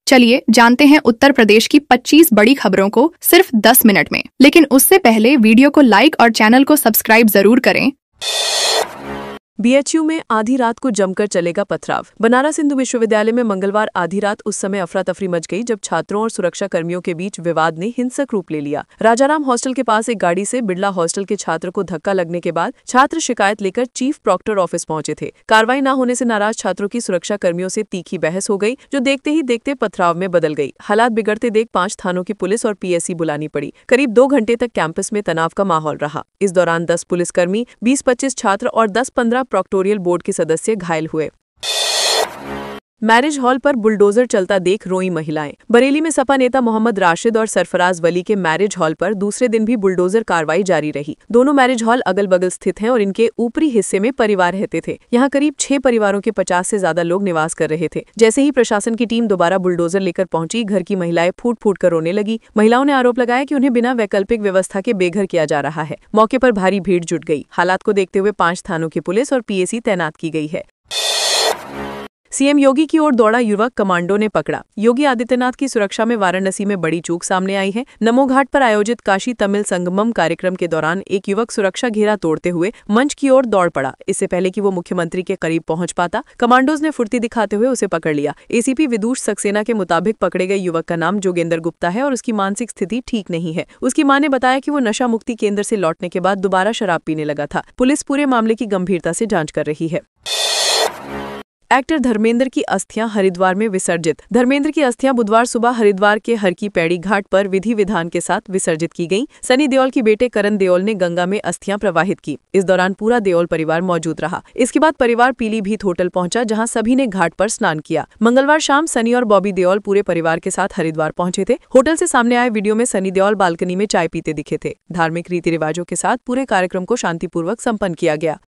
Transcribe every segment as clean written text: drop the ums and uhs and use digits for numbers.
चलिए जानते हैं उत्तर प्रदेश की 25 बड़ी खबरों को सिर्फ 10 मिनट में। लेकिन उससे पहले वीडियो को लाइक और चैनल को सब्सक्राइब जरूर करें। बीएचयू में आधी रात को जमकर चलेगा पथराव। बनारस हिंदू विश्वविद्यालय में मंगलवार आधी रात उस समय अफरा तफरी मच गई जब छात्रों और सुरक्षा कर्मियों के बीच विवाद ने हिंसक रूप ले लिया। राजाराम हॉस्टल के पास एक गाड़ी से बिड़ला हॉस्टल के छात्र को धक्का लगने के बाद छात्र शिकायत लेकर चीफ प्रॉक्टर ऑफिस पहुंचे थे। कार्रवाई न होने से नाराज छात्रों की सुरक्षा कर्मियों से तीखी बहस हो गई, जो देखते ही देखते पथराव में बदल गई। हालात बिगड़ते देख 5 थानों की पुलिस और पीएससी बुलानी पड़ी। करीब 2 घंटे तक कैंपस में तनाव का माहौल रहा। इस दौरान 10 पुलिसकर्मी, 20-25 छात्र और 10-15 प्रॉक्टोरियल बोर्ड के सदस्य घायल हुए। मैरिज हॉल पर बुलडोजर चलता देख रोई महिलाएं। बरेली में सपा नेता मोहम्मद राशिद और सरफराज वली के मैरिज हॉल पर दूसरे दिन भी बुलडोजर कार्रवाई जारी रही। दोनों मैरिज हॉल अगल बगल स्थित हैं और इनके ऊपरी हिस्से में परिवार रहते थे। यहाँ करीब 6 परिवारों के 50 से ज्यादा लोग निवास कर रहे थे। जैसे ही प्रशासन की टीम दोबारा बुलडोजर लेकर पहुंची, घर की महिलाएं फूट फूट कर रोने लगी। महिलाओं ने आरोप लगाया कि उन्हें बिना वैकल्पिक व्यवस्था के बेघर किया जा रहा है। मौके पर भारी भीड़ जुट गई। हालात को देखते हुए 5 थानों की पुलिस और पीएसी तैनात की गई है। सीएम योगी की ओर दौड़ा युवक, कमांडो ने पकड़ा। योगी आदित्यनाथ की सुरक्षा में वाराणसी में बड़ी चूक सामने आई है। नमो घाट पर आयोजित काशी तमिल संगमम कार्यक्रम के दौरान एक युवक सुरक्षा घेरा तोड़ते हुए मंच की ओर दौड़ पड़ा। इससे पहले कि वो मुख्यमंत्री के करीब पहुंच पाता, कमांडोज ने फुर्ती दिखाते हुए उसे पकड़ लिया। एसीपी विदुष सक्सेना के मुताबिक पकड़े गए युवक का नाम जोगेंद्र गुप्ता है और उसकी मानसिक स्थिति ठीक नहीं है। उसकी मां ने बताया कि वो नशा मुक्ति केंद्र से लौटने के बाद दोबारा शराब पीने लगा था। पुलिस पूरे मामले की गंभीरता से जांच कर रही है। एक्टर धर्मेंद्र की अस्थियां हरिद्वार में विसर्जित। धर्मेंद्र की अस्थियां बुधवार सुबह हरिद्वार के हर की पैड़ी घाट पर विधि विधान के साथ विसर्जित की गईं। सनी देओल के बेटे करण देओल ने गंगा में अस्थियां प्रवाहित की। इस दौरान पूरा देओल परिवार मौजूद रहा। इसके बाद परिवार पीलीभीत होटल पहुंचा, जहां सभी ने घाट पर स्नान किया। मंगलवार शाम सनी और बॉबी देओल पूरे परिवार के साथ हरिद्वार पहुंचे थे। होटल से सामने आए वीडियो में सनी देओल बालकनी में चाय पीते दिखे थे। धार्मिक रीति रिवाजों के साथ पूरे कार्यक्रम को शांतिपूर्वक संपन्न किया गया।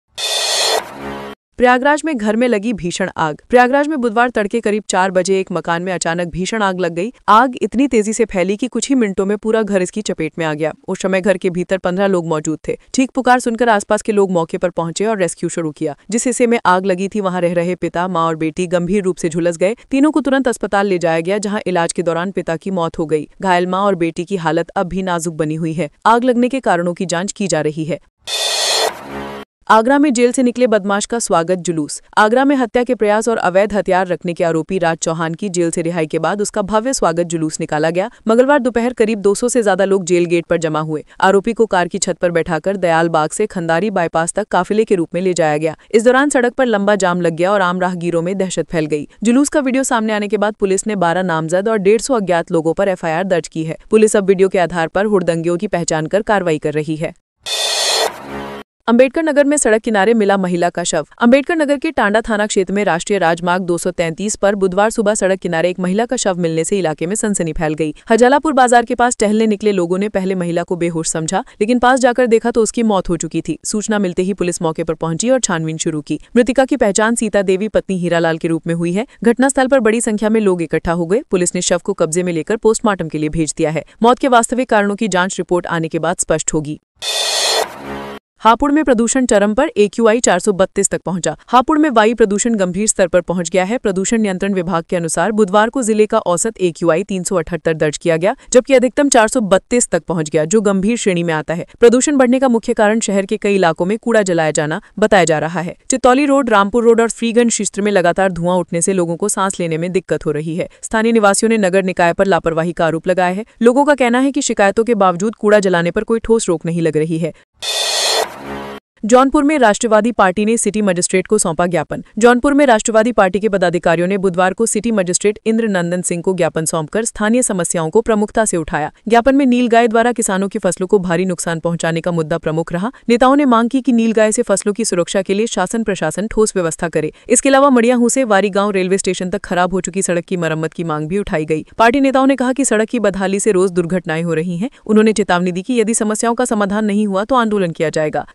प्रयागराज में घर में लगी भीषण आग। प्रयागराज में बुधवार तड़के करीब 4 बजे एक मकान में अचानक भीषण आग लग गई। आग इतनी तेजी से फैली कि कुछ ही मिनटों में पूरा घर इसकी चपेट में आ गया। उस समय घर के भीतर 15 लोग मौजूद थे। चीख पुकार सुनकर आसपास के लोग मौके पर पहुंचे और रेस्क्यू शुरू किया। जिस हिस्से में आग लगी थी, वहां रह रहे पिता, मां और बेटी गंभीर रूप से झुलस गए। तीनों को तुरंत अस्पताल ले जाया गया, जहाँ इलाज के दौरान पिता की मौत हो गई। घायल मां और बेटी की हालत अब भी नाजुक बनी हुई है। आग लगने के कारणों की जांच की जा रही है। आगरा में जेल से निकले बदमाश का स्वागत जुलूस। आगरा में हत्या के प्रयास और अवैध हथियार रखने के आरोपी राज चौहान की जेल से रिहाई के बाद उसका भव्य स्वागत जुलूस निकाला गया। मंगलवार दोपहर करीब 200 से ज्यादा लोग जेल गेट पर जमा हुए। आरोपी को कार की छत पर बैठाकर दयाल बाग से खंदारी बाईपास तक काफिले के रूप में ले जाया गया। इस दौरान सड़क पर लंबा जाम लग गया और आम राहगीरों में दहशत फैल गई। जुलूस का वीडियो सामने आने के बाद पुलिस ने 12 नामजद और 150 अज्ञात लोगों पर एफआईआर दर्ज की है। पुलिस अब वीडियो के आधार पर हुड़दंगियों की पहचान कर कार्रवाई कर रही है। अंबेडकर नगर में सड़क किनारे मिला महिला का शव। अंबेडकर नगर के टांडा थाना क्षेत्र में राष्ट्रीय राजमार्ग 233 पर बुधवार सुबह सड़क किनारे एक महिला का शव मिलने से इलाके में सनसनी फैल गई। हजालापुर बाजार के पास टहलने निकले लोगों ने पहले महिला को बेहोश समझा, लेकिन पास जाकर देखा तो उसकी मौत हो चुकी थी। सूचना मिलते ही पुलिस मौके पर पहुंची और छानबीन शुरू की। मृतिका की पहचान सीता देवी पत्नी हीरालाल के रूप में हुई है। घटनास्थल पर बड़ी संख्या में लोग इकट्ठा हो गए। पुलिस ने शव को कब्जे में लेकर पोस्टमार्टम के लिए भेज दिया है। मौत के वास्तविक कारणों की जांच रिपोर्ट आने के बाद स्पष्ट होगी। हापुड़ में प्रदूषण चरम पर, AQI 432 तक पहुंचा। हापुड़ में वायु प्रदूषण गंभीर स्तर पर पहुंच गया है। प्रदूषण नियंत्रण विभाग के अनुसार बुधवार को जिले का औसत AQI 378 दर्ज किया गया, जबकि अधिकतम 432 तक पहुंच गया, जो गंभीर श्रेणी में आता है। प्रदूषण बढ़ने का मुख्य कारण शहर के कई इलाकों में कूड़ा जलाया जाना बताया जा रहा है। चितौली रोड, रामपुर रोड और फ्रीगंज क्षेत्र में लगातार धुआं उठने से लोगों को सांस लेने में दिक्कत हो रही है। स्थानीय निवासियों ने नगर निकाय पर लापरवाही का आरोप लगाया है। लोगों का कहना है कि शिकायतों के बावजूद कूड़ा जलाने पर कोई ठोस रोक नहीं लग रही है। जौनपुर में राष्ट्रवादी पार्टी ने सिटी मजिस्ट्रेट को सौंपा ज्ञापन। जौनपुर में राष्ट्रवादी पार्टी के पदाधिकारियों ने बुधवार को सिटी मजिस्ट्रेट इंद्र नंदन सिंह को ज्ञापन सौंपकर स्थानीय समस्याओं को प्रमुखता से उठाया। ज्ञापन में नीलगाय द्वारा किसानों की फसलों को भारी नुकसान पहुंचाने का मुद्दा प्रमुख रहा। नेताओं ने मांग की कि नीलगाय से फसलों की सुरक्षा के लिए शासन प्रशासन ठोस व्यवस्था करे। इसके अलावा मड़ियाहू से वारी गांव रेलवे स्टेशन तक खराब हो चुकी सड़क की मरम्मत की मांग भी उठाई गई। पार्टी नेताओं ने कहा कि सड़क की बदहाली से रोज दुर्घटनाएं हो रही हैं। उन्होंने चेतावनी दी कि यदि समस्याओं का समाधान नहीं हुआ तो आंदोलन किया जाएगा।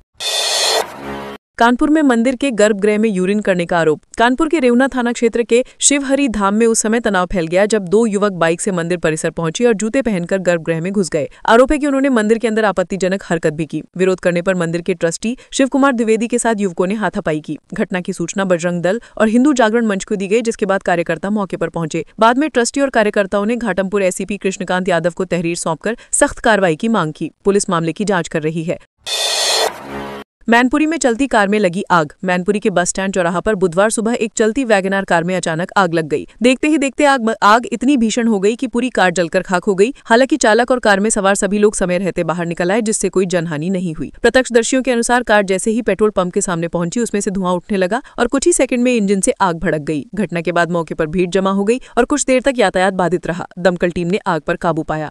कानपुर में मंदिर के गर्भगृह में यूरिन करने का आरोप। कानपुर के रेवना थाना क्षेत्र के शिवहरी धाम में उस समय तनाव फैल गया जब दो युवक बाइक से मंदिर परिसर पहुंचे और जूते पहनकर गर्भगृह में घुस गए। आरोप है कि उन्होंने मंदिर के अंदर आपत्तिजनक हरकत भी की। विरोध करने पर मंदिर के ट्रस्टी शिव कुमार द्विवेदी के साथ युवकों ने हाथापाई की। घटना की सूचना बजरंग दल और हिंदू जागरण मंच को दी गई, जिसके बाद कार्यकर्ता मौके पर पहुंचे। बाद में ट्रस्टी और कार्यकर्ताओं ने घाटमपुर एसीपी कृष्णकांत यादव को तहरीर सौंपकर सख्त कार्रवाई की मांग की। पुलिस मामले की जांच कर रही है। मैनपुरी में चलती कार में लगी आग। मैनपुरी के बस स्टैंड चौराहा पर बुधवार सुबह एक चलती वैगनआर कार में अचानक आग लग गई। देखते ही देखते आग इतनी भीषण हो गई कि पूरी कार जलकर खाक हो गई। हालांकि चालक और कार में सवार सभी लोग समय रहते बाहर निकल आए, जिससे कोई जनहानि नहीं हुई। प्रत्यक्षदर्शियों के अनुसार कार जैसे ही पेट्रोल पंप के सामने पहुंची, उसमें से धुआं उठने लगा और कुछ ही सेकंड में इंजन से आग भड़क गई। घटना के बाद मौके पर भीड़ जमा हो गई और कुछ देर तक यातायात बाधित रहा। दमकल टीम ने आग पर काबू पाया।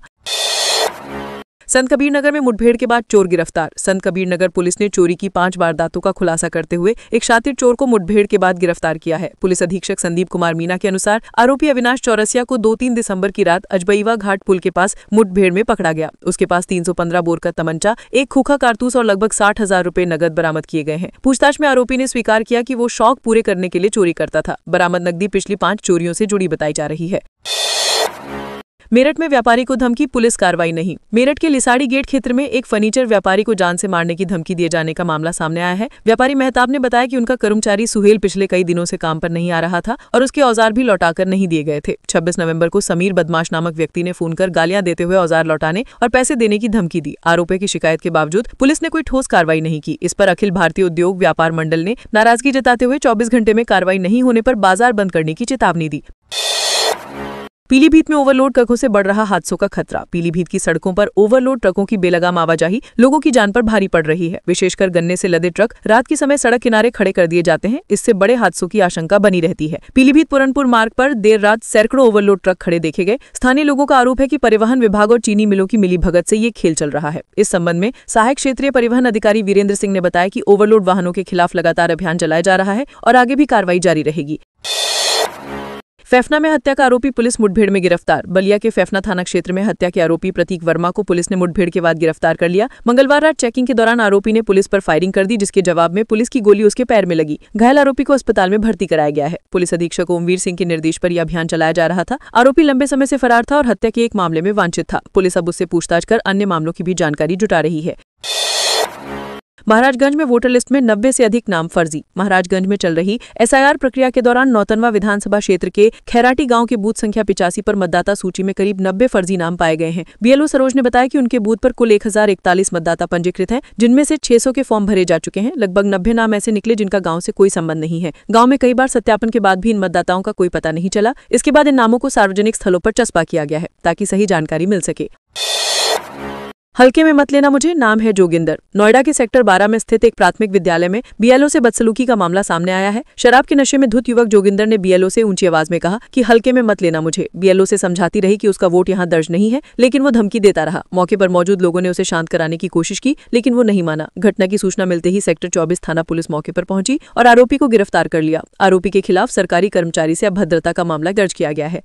संत कबीर नगर में मुठभेड़ के बाद चोर गिरफ्तार। संत कबीर नगर पुलिस ने चोरी की 5 वारदातों का खुलासा करते हुए एक शातिर चोर को मुठभेड़ के बाद गिरफ्तार किया है। पुलिस अधीक्षक संदीप कुमार मीना के अनुसार आरोपी अविनाश चौरसिया को 2-3 दिसंबर की रात अजबईवा घाट पुल के पास मुठभेड़ में पकड़ा गया। उसके पास 315 बोर का तमंचा, एक खोखा कारतूस और लगभग 60,000 रुपए नकद बरामद किए गए हैं। पूछताछ में आरोपी ने स्वीकार किया कि वो शौक पूरे करने के लिए चोरी करता था। बरामद नकदी पिछली 5 चोरियों से जुड़ी बताई जा रही है। मेरठ में व्यापारी को धमकी, पुलिस कार्रवाई नहीं। मेरठ के लिसाड़ी गेट क्षेत्र में एक फर्नीचर व्यापारी को जान से मारने की धमकी दिए जाने का मामला सामने आया है। व्यापारी मेहताब ने बताया कि उनका कर्मचारी सुहेल पिछले कई दिनों से काम पर नहीं आ रहा था और उसके औजार भी लौटाकर नहीं दिए गए थे। 26 नवंबर को समीर बदमाश नामक व्यक्ति ने फोन कर गालियां देते हुए औजार लौटाने और पैसे देने की धमकी दी। आरोपी की शिकायत के बावजूद पुलिस ने कोई ठोस कार्रवाई नहीं की। इस पर अखिल भारतीय उद्योग व्यापार मंडल ने नाराजगी जताते हुए 24 घंटे में कार्रवाई नहीं होने पर बाजार बंद करने की चेतावनी दी। पीलीभीत में ओवरलोड ट्रकों से बढ़ रहा हादसों का खतरा। पीलीभीत की सड़कों पर ओवरलोड ट्रकों की बेलगाम आवाजाही लोगों की जान पर भारी पड़ रही है। विशेषकर गन्ने से लदे ट्रक रात के समय सड़क किनारे खड़े कर दिए जाते हैं। इससे बड़े हादसों की आशंका बनी रहती है। पीलीभीत पुरनपुर मार्ग पर देर रात सैकड़ों ओवरलोड ट्रक खड़े देखे गए। स्थानीय लोगों का आरोप है कि परिवहन विभाग और चीनी मिलों की मिलीभगत से ये खेल चल रहा है। इस संबंध में सहायक क्षेत्रीय परिवहन अधिकारी वीरेंद्र सिंह ने बताया कि ओवरलोड वाहनों के खिलाफ लगातार अभियान चलाया जा रहा है और आगे भी कार्रवाई जारी रहेगी। फैफना में हत्या का आरोपी पुलिस मुठभेड़ में गिरफ्तार। बलिया के फैफना थाना क्षेत्र में हत्या के आरोपी प्रतीक वर्मा को पुलिस ने मुठभेड़ के बाद गिरफ्तार कर लिया। मंगलवार रात चेकिंग के दौरान आरोपी ने पुलिस पर फायरिंग कर दी, जिसके जवाब में पुलिस की गोली उसके पैर में लगी। घायल आरोपी को अस्पताल में भर्ती कराया गया है। पुलिस अधीक्षक ओमवीर सिंह के निर्देश पर यह अभियान चलाया जा रहा था। आरोपी लंबे समय से फरार था और हत्या के एक मामले में वांछित था। पुलिस अब उससे पूछताछ कर अन्य मामलों की भी जानकारी जुटा रही है। महाराजगंज में वोटर लिस्ट में 90 से अधिक नाम फर्जी। महाराजगंज में चल रही एसआईआर प्रक्रिया के दौरान नौतनवा विधानसभा क्षेत्र के खैराटी गांव के बूथ संख्या 85 पर मतदाता सूची में करीब 90 फर्जी नाम पाए गए हैं। बीएलओ सरोज ने बताया कि उनके बूथ पर कुल 1041 मतदाता पंजीकृत हैं, जिनमें से 600 के फॉर्म भरे जा चुके हैं। लगभग 90 नाम ऐसे निकले जिनका गाँव से कोई संबंध नहीं है। गाँव में कई बार सत्यापन के बाद भी इन मतदाताओं का कोई पता नहीं चला। इसके बाद इन नामों को सार्वजनिक स्थलों पर चस्पा किया गया है ताकि सही जानकारी मिल सके। हल्के में मत लेना मुझे, नाम है जोगिंदर। नोएडा के सेक्टर 12 में स्थित एक प्राथमिक विद्यालय में बीएलओ से बदसलूकी का मामला सामने आया है। शराब के नशे में धुत युवक जोगिंदर ने बीएलओ से ऊंची आवाज में कहा कि हल्के में मत लेना मुझे। बीएलओ से समझाती रही कि उसका वोट यहां दर्ज नहीं है, लेकिन वो धमकी देता रहा। मौके पर मौजूद लोगों ने उसे शांत कराने की कोशिश की, लेकिन वो नहीं माना। घटना की सूचना मिलते ही सेक्टर 24 थाना पुलिस मौके पर पहुंची और आरोपी को गिरफ्तार कर लिया। आरोपी के खिलाफ सरकारी कर्मचारी से अभद्रता का मामला दर्ज किया गया है।